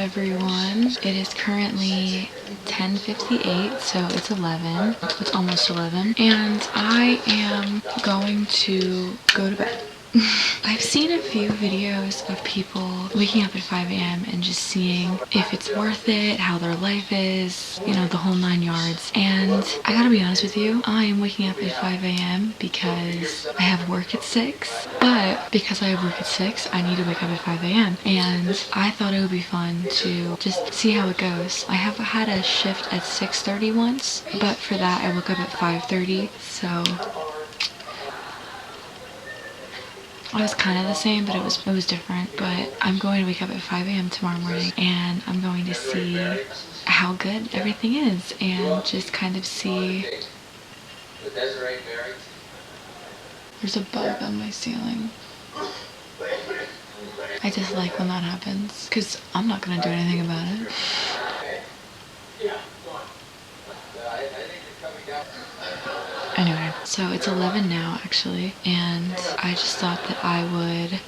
everyone. It is currently 10:58, so it's 11. It's almost 11. And I am going to go to bed. I've seen a few videos of people waking up at 5 a.m. and just seeing if it's worth it, how their life is, you know, the whole 9 yards. And I gotta be honest with you, I am waking up at 5 a.m. because I have work at 6. But because I have work at 6, I need to wake up at 5 a.m. And I thought it would be fun to just see how it goes. I have had a shift at 6:30 once, but for that I woke up at 5:30, so it was kind of the same, but it was different. But I'm going to wake up at 5 a.m. tomorrow morning, and I'm going to see how good everything is, and just kind of see. There's a bug on my ceiling. I just like when that happens, because I'm not going to do anything about it. Anyway, so it's 11 now actually, and I just thought that I would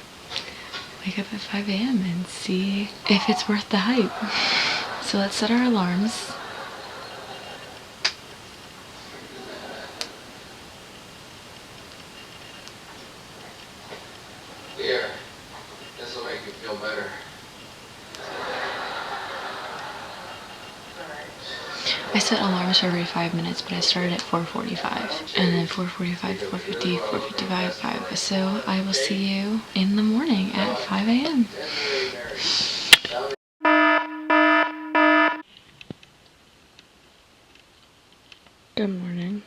wake up at 5 a.m. and see if it's worth the hype. So let's set our alarms. Here, this will make you feel better. I set alarms for every 5 minutes, but I started at 4:45, and then 4:45, 4:50, 4:55, 5. So I will see you in the morning at 5 a.m. Good morning.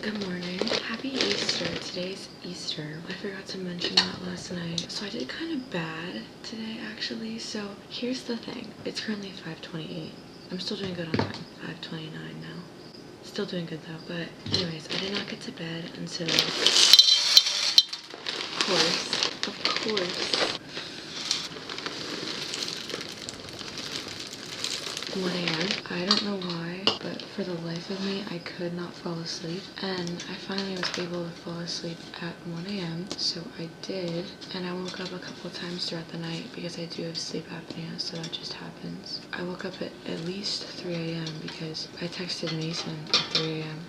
Good morning. Happy Easter. Today's Easter. I forgot to mention that last night. So I did kind of bad today actually. So here's the thing. It's currently 5:28. I'm still doing good on time. 5:29 now. Still doing good though. But anyways, I did not get to bed until, of course, 1 a.m. I don't know why, but for the life of me, I could not fall asleep. And I finally was able to fall asleep at 1 a.m. So I did. And I woke up a couple times throughout the night because I do have sleep apnea, so that just happens. I woke up at least 3 a.m. because I texted Mason at 3 a.m.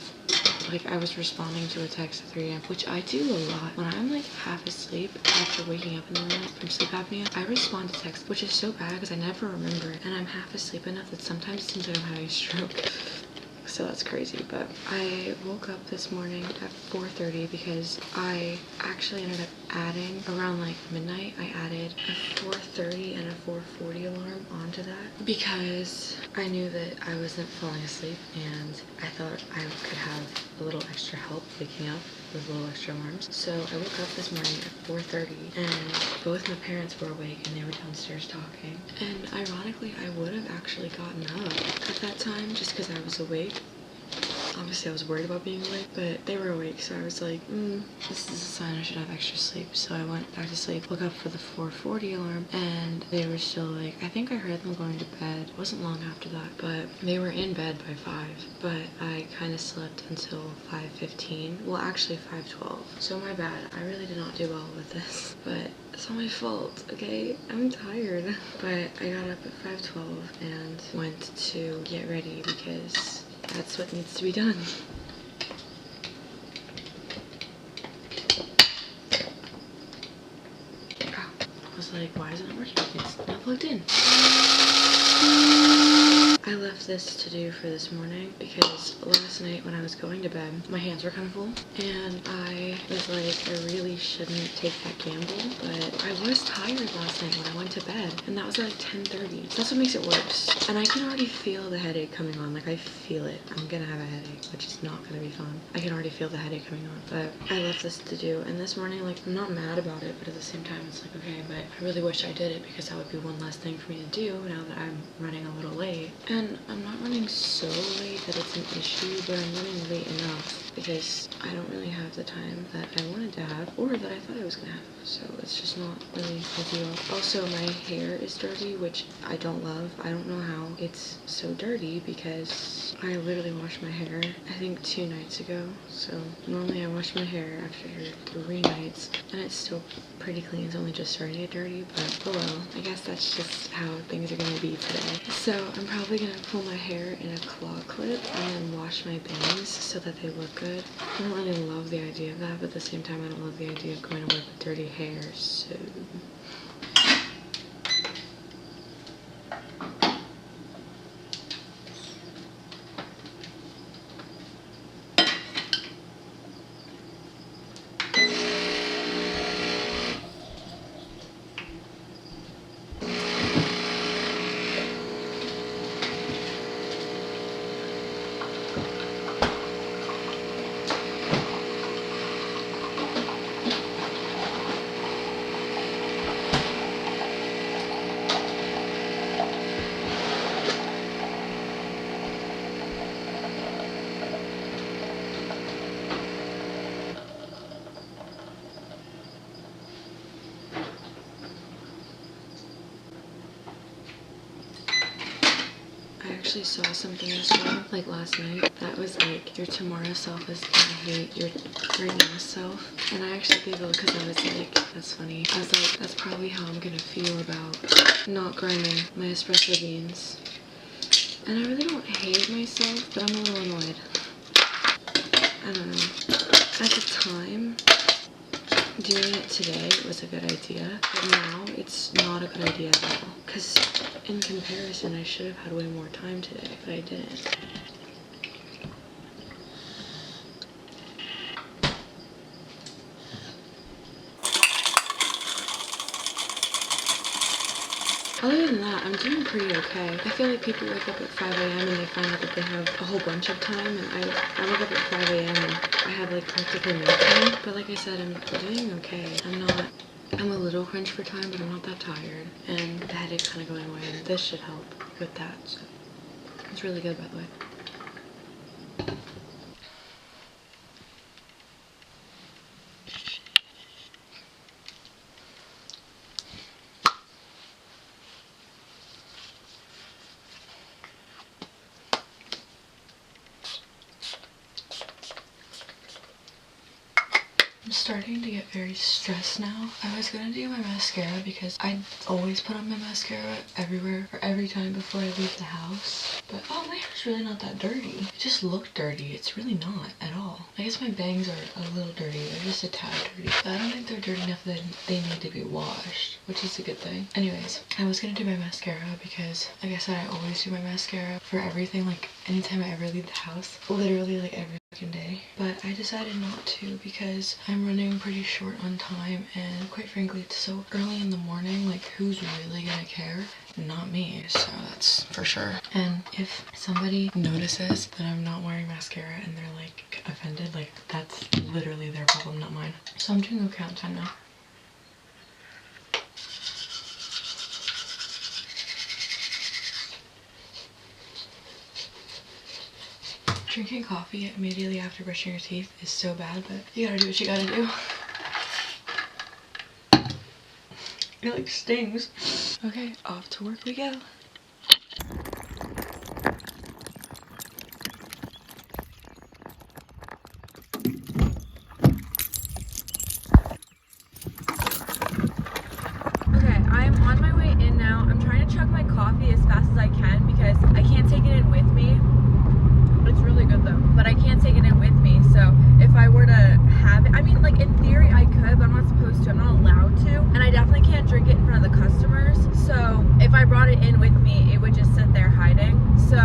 Like, I was responding to a text at 3 a.m., which I do a lot. When I'm like half asleep after waking up in the morning from sleep apnea, I respond to text, which is so bad because I never remember it. And I'm half asleep enough that sometimes it seems like I'm having a stroke. So that's crazy. But I woke up this morning at 4:30 because I actually ended up adding around like midnight. I added a 4:30 and a 4:40 alarm onto that because I knew that I wasn't falling asleep, and I thought I could have a little extra help waking up with little extra alarms. So I woke up this morning at 4:30, and both my parents were awake and they were downstairs talking. And ironically, I would have actually gotten up at that time just because I was awake. Obviously I was worried about being awake, but they were awake, so I was like, this is a sign I should have extra sleep. So I went back to sleep, woke up for the 4:40 alarm, and they were still like, I think I heard them going to bed. It wasn't long after that, but they were in bed by 5, but I kind of slept until 5:15. Well, actually 5:12. So my bad. I really did not do well with this, but it's not my fault, okay? I'm tired. But I got up at 5:12 and went to get ready because that's what needs to be done. I was like, why is it not working? It's not plugged in. I left this to do for this morning because last night when I was going to bed, my hands were kind of full and I was like, I really shouldn't take that gamble, but I was tired last night when I went to bed and that was at like 10:30. So that's what makes it worse. And I can already feel the headache coming on. Like I feel it. I'm gonna have a headache, which is not gonna be fun. I can already feel the headache coming on, but I left this to do. And this morning, like, I'm not mad about it, but at the same time, it's like, okay, but I really wish I did it because that would be one less thing for me to do now that I'm running a little late. And I'm not running so late that it's an issue, but I'm running late enough because I don't really have the time that I wanted to have or that I thought I was gonna have. So it's just not really ideal. Also, my hair is dirty, which I don't love. I don't know how it's so dirty because I literally washed my hair, I think 2 nights ago. So normally I wash my hair after 3 nights and it's still pretty clean. It's only just starting to get dirty, but oh well. I guess that's just how things are gonna be today. So I'm probably gonna pull my hair in a claw clip and then wash my bangs so that they look good. I don't really love the idea of that, but at the same time I don't love the idea of going to work with dirty hair, so... I actually saw something this morning, like last night, that was like, your tomorrow self is gonna hate your right now self. And I actually giggled because I was like, that's funny. I was like, that's probably how I'm gonna feel about not grinding my espresso beans. And I really don't hate myself, but I'm a little annoyed. I don't know. At the time, doing it today was a good idea, but now it's not a good idea at all. Because in comparison, I should have had way more time today, but I didn't. Other than that, I'm doing pretty okay. I feel like people wake up at 5 a.m. and they find out that they have a whole bunch of time, and I wake up at 5 a.m. and I have like practically no time. But like I said, I'm doing okay. I'm a little crunched for time, but I'm not that tired. And the headache's kind of going away, and this should help with that. So it's really good, by the way. I'm starting to get very stressed now. I was gonna do my mascara because I always put on my mascara everywhere or every time before I leave the house. But oh, my hair's really not that dirty. It just looked dirty. It's really not at all. I guess my bangs are a little dirty. They're just a tad dirty. But I don't think they're dirty enough that they need to be washed, which is a good thing. Anyways, I was gonna do my mascara because, like I said, I always do my mascara for everything. Like anytime I ever leave the house, literally like every day. But I decided not to because I'm running pretty short on time, and quite frankly it's so early in the morning, like who's really gonna care? Not me, so that's for sure. And if somebody notices that I'm not wearing mascara and they're like offended, like that's literally their problem, not mine. So I'm doing okay on time now. Drinking coffee immediately after brushing your teeth is so bad, but you gotta do what you gotta do. It like stings. Okay, off to work we go. Okay, I'm on my way in now. I'm trying to chug my coffee as fast as I can because I can't take it in with me. It's really good though, but I can't take it in with me. So if I were to have it, I mean, like in theory I could, but I'm not supposed to. I'm not allowed to, and I definitely can't drink it in front of the customers. So if I brought it in with me, it would just sit there hiding. So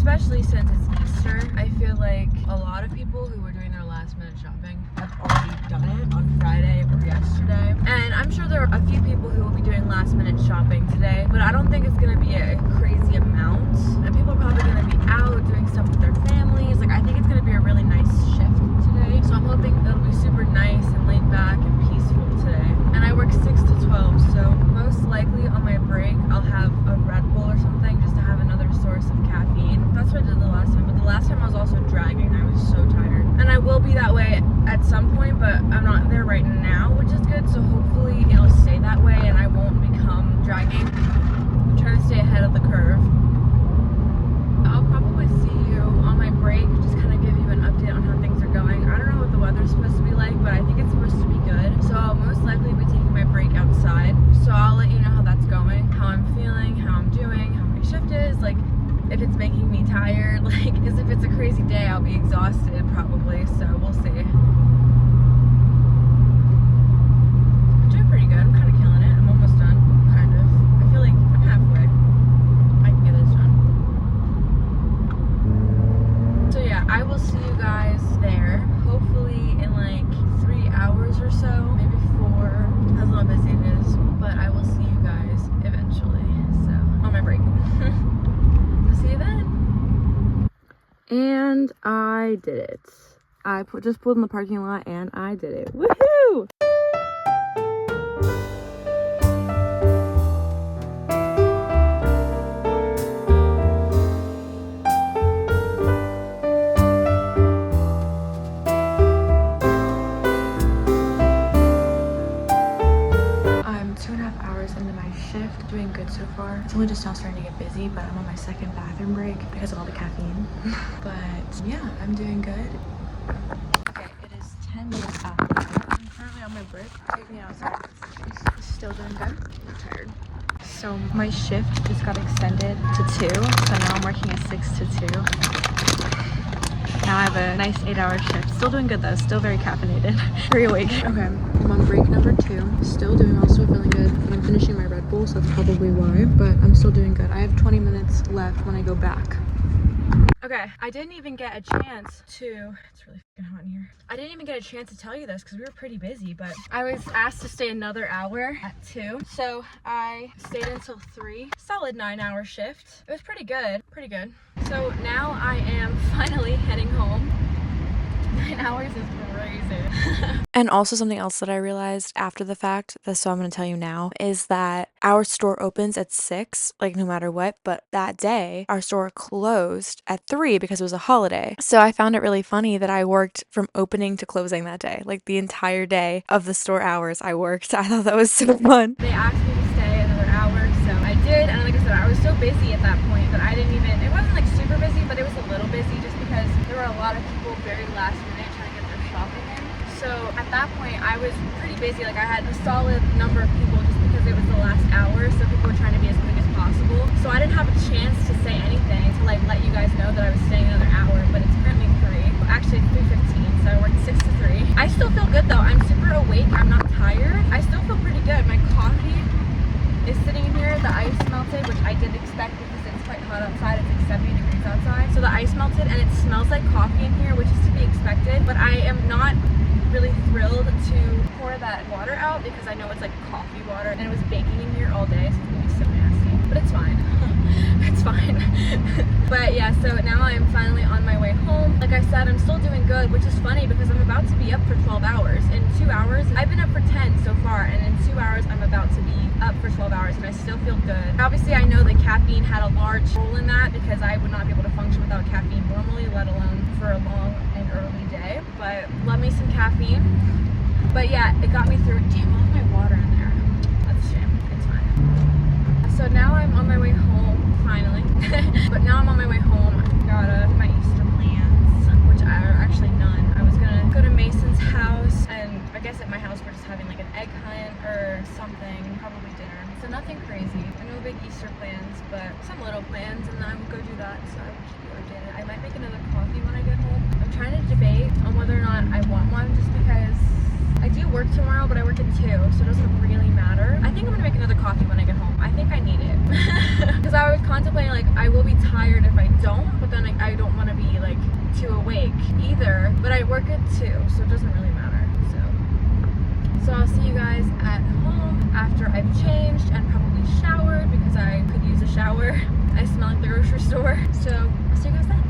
especially since it's Easter. I feel like a lot of people who were doing their last minute shopping have already done it on Friday or yesterday. And I'm sure there are a few people who will be doing last minute shopping today, but I don't think it's gonna be a crazy amount. And people are probably gonna be out doing stuff with their families. Like, I think it's gonna be a really nice shift today. So I'm hoping it'll be super nice and laid back and peaceful today. And I work 6 to 12, so most likely on my break I'll have a Red Bull or something just to have another source of caffeine. That's what I did the last time, but the last time I was also dragging. I was so tired. And I will be that way at some point, but I'm not there right now, which is good. So hopefully it'll stay that way and I won't become dragging. I'm trying to stay ahead of the curve. I'll probably see you on my break, just kind of give you an update on how things are going. I don't know what the weather's supposed to be like, but I think it's supposed to be good. So I'll most likely be taking my break outside. So I'll let you know how that's going, how I'm feeling, how I'm doing, how my shift is, like if it's making me tired, like, because if it's a crazy day, I'll be exhausted probably, so we'll see. I'm doing pretty good. I'm kind of killing it. I'm almost done, kind of. I feel like I'm halfway. I can get this done. So yeah, I will see you guys there, hopefully in like 3 hours or so, maybe 4, as long as it is, but I will see you guys eventually, so, on my break. See you then. And I did it. I just pulled in the parking lot and I did it. Woohoo! Doing good so far. It's only just now starting to get busy, but I'm on my second bathroom break because of all the caffeine. But yeah, I'm doing good. Okay, it is 10 minutes after. I'm currently on my break. Take me outside. Still doing good. I'm tired. So my shift just got extended to 2. So now I'm working a 6 to 2. Now I have a nice 8-hour shift. Still doing good though, still very caffeinated. Very awake. Okay, I'm on break number 2. Still doing well, still feeling good. I'm finishing my Red Bull, so that's probably why, but I'm still doing good. I have 20 minutes left when I go back. Okay, I didn't even get a chance to, it's really fucking hot in here. I didn't even get a chance to tell you this because we were pretty busy, but I was asked to stay another hour at 2. So I stayed until 3, solid 9-hour shift. It was pretty good, pretty good. So now I am finally heading home. 9 hours is crazy. And also something else that I realized after the fact, so I'm going to tell you now, is that our store opens at 6, like no matter what, but that day our store closed at 3 because it was a holiday. So I found it really funny that I worked from opening to closing that day, like the entire day of the store hours I worked. I thought that was so fun. They asked me to stay another hour, so I did, and like I said, I was so busy at that point that I didn't even, it wasn't like super busy, but it was a little busy just because there were a lot of people very last minute trying to get their shopping in. So at that point I was pretty busy, like I had a solid number of people just because it was the last hour, so people were trying to be as quick as possible. So I didn't have a chance to say anything to like let you guys know that I was staying another hour, but it's currently 3. Actually it's 3:15, so I worked 6 to 3. I still feel good though. I'm super awake. I'm not tired. I still feel pretty good. My coffee is sitting in here. The ice melted, which I did expect because it's quite hot outside. It's like 70 degrees outside. So the ice melted and it smells like coffee in here, which is to be expected, but I am not really thrilled to pour that water out because I know it's like coffee water and it was baking in here all day, so it's gonna be so nasty, but it's fine. It's fine. But yeah, so now I'm finally on my way home. Like I said, I'm still doing good, which is funny because I'm about to be up for 12 hours. In 2 hours, I've been up for 10 so far, and in 2 hours I'm about to be up for 12 hours and I still feel good. Obviously I know that caffeine had a large role in that because I would not be able to function without caffeine normally, let alone for a long and early day, but love me some caffeine. But yeah, it got me through. Damn, I left my water in there. That's a shame. It's fine. So now I'm on my way home, finally. But now I'm on my way home. Gotta do my Easter plans, which are actually none. I was gonna go to Mason's house, and I guess at my house we're just having like an egg hunt or something, probably dinner. So nothing crazy. No big Easter plans, but some little plans, and then I will go do that. So I will keep you updated. I might make another coffee when I get home. I'm trying to debate on whether or not I want one, just because I do work tomorrow, but I work at 2, so it doesn't really matter. I think I'm gonna make another coffee when I get home. I think I need it. Because I was contemplating like like I will be tired if I don't, but then like, I don't want to be like too awake either. But I work at 2, so it doesn't really matter. So I'll see you guys at home after I've changed and probably showered because I could use a shower. I smell like the grocery store. So I'll see you guys then.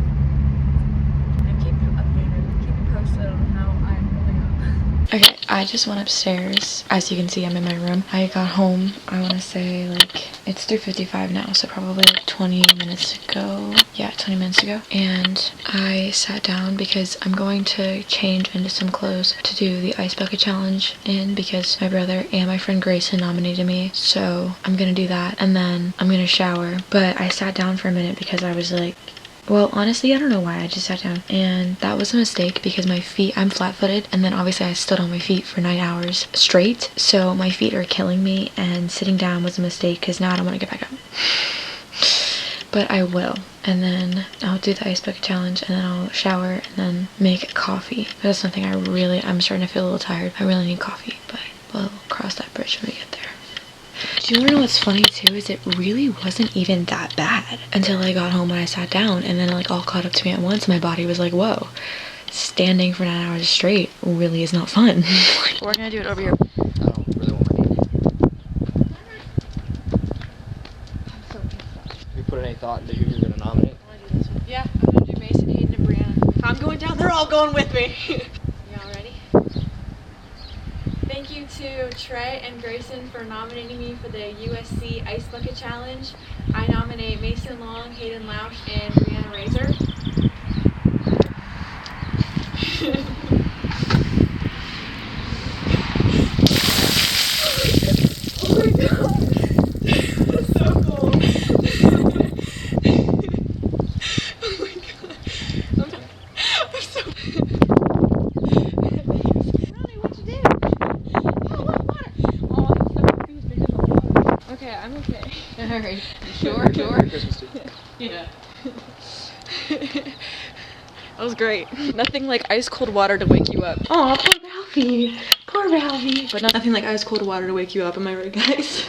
And keep you updated, keep you posted on how I'm holding up. Okay, I just went upstairs. As you can see, I'm in my room. I got home, I want to say like, it's 3:55 now, so probably like 20 minutes ago. Yeah, 20 minutes ago. And I sat down because I'm going to change into some clothes to do the ice bucket challenge because my brother and my friend Grayson nominated me. So I'm gonna do that and then I'm gonna shower. But I sat down for a minute because I was like, well, honestly, I don't know why. I just sat down. And that was a mistake because my feet, I'm flat-footed. And then obviously I stood on my feet for 9 hours straight. So my feet are killing me. And sitting down was a mistake because now I don't want to get back up. But I will. And then I'll do the ice bucket challenge. And then I'll shower and then make coffee. That's something I'm starting to feel a little tired. I really need coffee. But we'll cross that bridge when we get there. Do you know what's funny too is it really wasn't even that bad until I got home and I sat down and then it like all caught up to me at once. My body was like, whoa, standing for 9 hours straight really is not fun. We're gonna do it over here. I don't really want my knee. Have you put any thought into who you're going to nominate? I wanna do this one. Yeah, I'm gonna do Mason, Hayden, and Brianna. If I'm going down, they're all going with me. Y'all ready? Thank you to Trey and Grayson for nominating me for the USC Ice Bucket Challenge. I nominate Mason Long, Hayden Lausch, and Brianna Razor. Oh my god! This is so cool! Oh my god! I'm so... Ronnie, what'd you do? Oh, look, water! Oh, I'm so confused because of water. Okay, I'm okay. Alright, sure. Merry Christmas to you. Yeah. That was great. Nothing like ice cold water to wake you up. Oh, poor Ralphie. Poor Ralphie. But nothing like ice cold water to wake you up, am I right, guys?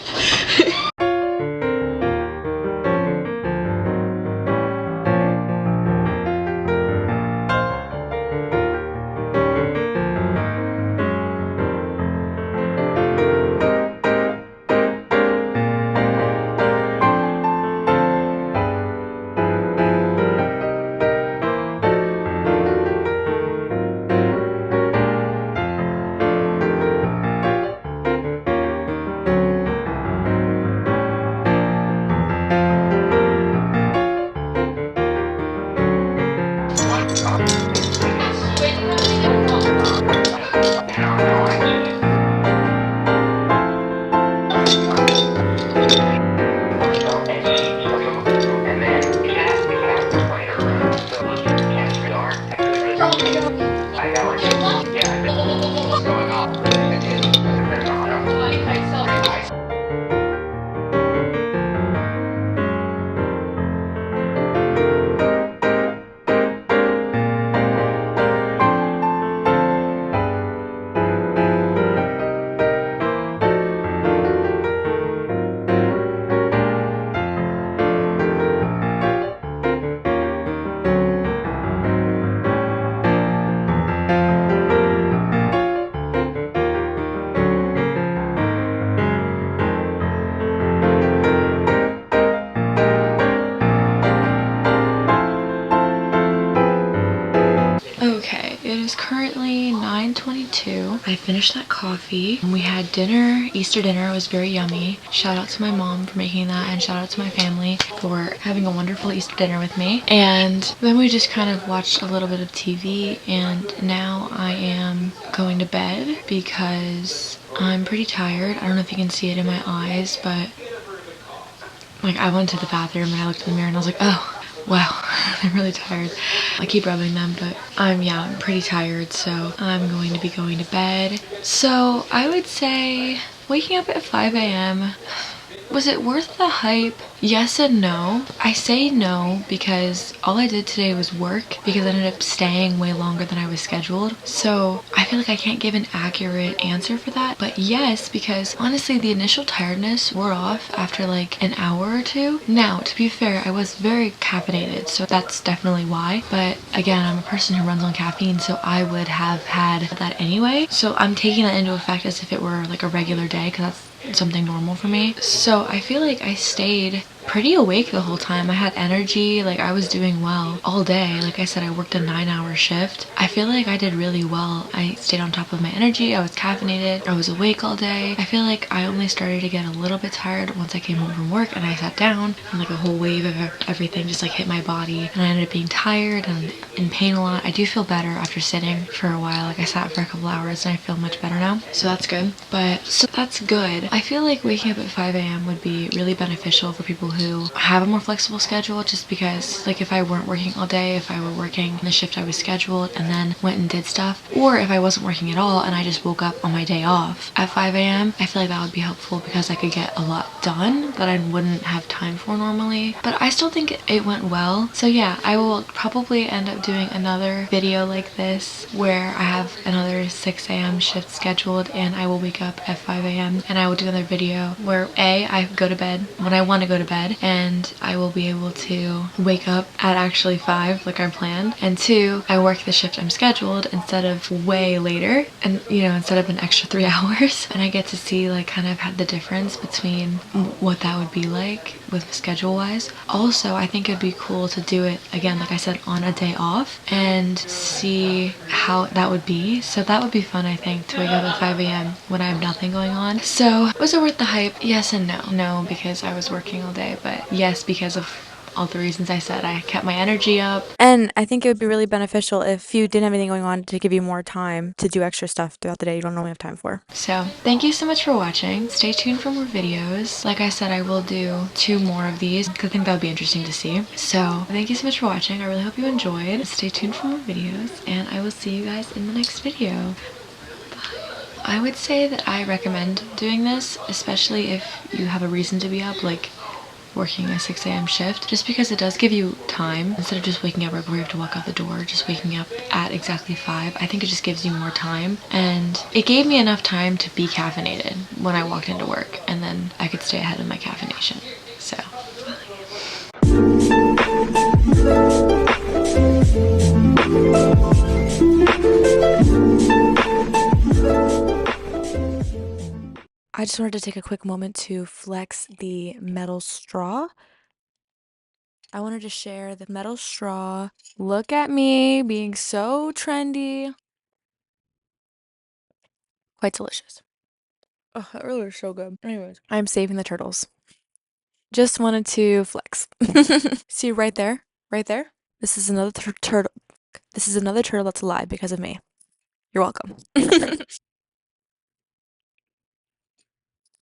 Okay, it is currently 9:22. I finished that coffee. We had dinner, Easter dinner. It was very yummy. Shout out to my mom for making that and shout out to my family for having a wonderful Easter dinner with me. And then we just kind of watched a little bit of TV and now I am going to bed because I'm pretty tired. I don't know if you can see it in my eyes, but like I went to the bathroom and I looked in the mirror and I was like, oh, wow, I'm really tired. I keep rubbing them, but I'm pretty tired, so I'm going to be going to bed. So I would say waking up at 5 a.m. Was it worth the hype? Yes and no. I say no because all I did today was work because I ended up staying way longer than I was scheduled. So I feel like I can't give an accurate answer for that. But yes, because honestly the initial tiredness wore off after like an hour or two. Now, to be fair, I was very caffeinated, so that's definitely why. But again, I'm a person who runs on caffeine, so I would have had that anyway. So I'm taking that into effect as if it were like a regular day because that's something normal for me. So I feel like I stayed pretty awake the whole time. I had energy, like I was doing well all day. Like I said, I worked a 9-hour shift. I feel like I did really well. I stayed on top of my energy, I was caffeinated, I was awake all day. I feel like I only started to get a little bit tired once I came home from work and I sat down and like a whole wave of everything just like hit my body and I ended up being tired and in pain a lot. I do feel better after sitting for a while. Like I sat for a couple hours and I feel much better now. So that's good. So that's good. I feel like waking up at 5 a.m. would be really beneficial for people who have a more flexible schedule, just because like if I weren't working all day, if I were working the shift I was scheduled and then went and did stuff, or if I wasn't working at all and I just woke up on my day off at 5 a.m., I feel like that would be helpful because I could get a lot done that I wouldn't have time for normally. But I still think it went well. So yeah, I will probably end up doing another video like this where I have another 6 a.m. shift scheduled and I will wake up at 5 a.m. and I will do another video where I go to bed when I want to go to bed and I will be able to wake up at actually 5 like I planned, and 2, I work the shift I'm scheduled instead of way later, and you know, instead of an extra 3 hours, and I get to see like kind of the difference between what that would be like with schedule wise. Also, I think it'd be cool to do it again, like I said, on a day off and see how that would be. So that would be fun, I think, to wake up at 5 a.m. when I have nothing going on. So was it worth the hype? Yes and no. No, because I was working all day, but yes, because of all the reasons I said. I kept my energy up. And I think it would be really beneficial if you didn't have anything going on to give you more time to do extra stuff throughout the day you don't normally have time for. So thank you so much for watching. Stay tuned for more videos. Like I said, I will do 2 more of these because I think that would be interesting to see. So thank you so much for watching. I really hope you enjoyed. Stay tuned for more videos and I will see you guys in the next video. I would say that I recommend doing this, especially if you have a reason to be up, like working a 6 a.m. shift, just because it does give you time. Instead of just waking up right before you have to walk out the door, just waking up at exactly 5, I think it just gives you more time. And it gave me enough time to be caffeinated when I walked into work, and then I could stay ahead of my caffeination. So I just wanted to take a quick moment to flex the metal straw. I wanted to share the metal straw. Look at me being so trendy. Quite delicious. Oh, that really is so good. Anyways, I'm saving the turtles. Just wanted to flex. See right there? Right there? This is another turtle. This is another turtle that's alive because of me. You're welcome.